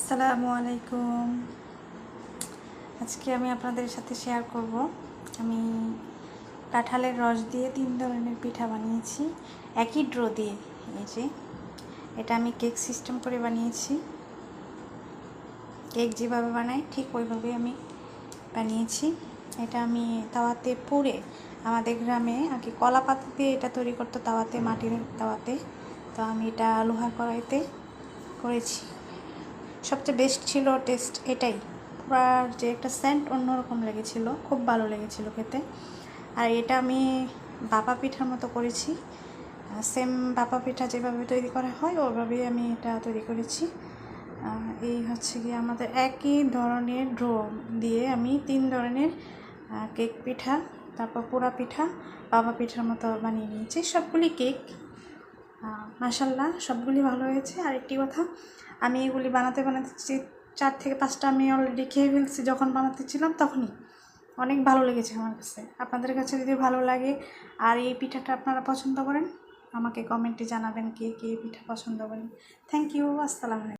আসসালামু আলাইকুম। আজকে আমি আপনাদের সাথে শেয়ার করব আমি কাঁঠালের রস দিয়ে 3 ধরনের পিঠা বানিয়েছি একই ড্রো দিয়ে। এই যে এটা আমি কেক সিস্টেম করে বানিয়েছি। কেক যেভাবে বানাই ঠিক ওইভাবে আমি বানিয়েছি। এটা আমি তাওয়াতে পুড়ে, আমাদের গ্রামে আগে কলা পাতা দিয়ে এটা তৈরি করতো তাওয়াতে, মাটির তাওয়াতে। তো আমি এটা লোহার কড়াইতে করেছি। সবচেয়ে বেস্ট ছিল টেস্ট এটাই। পুরার যে একটা সেন্ট অন্যরকম লেগেছিল, খুব ভালো লেগেছিল খেতে। আর এটা আমি ভাপা পিঠার মতো করেছি, সেম ভাপা পিঠা যেভাবে তৈরি করা হয় ওইভাবেই আমি এটা তৈরি করেছি। এই হচ্ছে কি আমাদের একই ধরনের ড্রো দিয়ে আমি 3 ধরনের কেক পিঠা, তারপর পোড়া পিঠা, ভাপা পিঠার মতো বানিয়ে নিয়েছি। সবগুলি কেক মাশাল্লাহ সবগুলি ভালো হয়েছে। আর একটি কথা, আমি এগুলি বানাতে 4 থেকে 5টা আমি অলরেডি খেয়ে ফেলছি। যখন বানাতেছিলাম তখনই অনেক ভালো লেগেছে আমার কাছে। আপনাদের কাছে যদি ভালো লাগে আর এই পিঠাটা আপনারা পছন্দ করেন, আমাকে কমেন্টে জানাবেন কে কে পিঠা পছন্দ করেন। Thank you. আসসালামু আলাইকুম।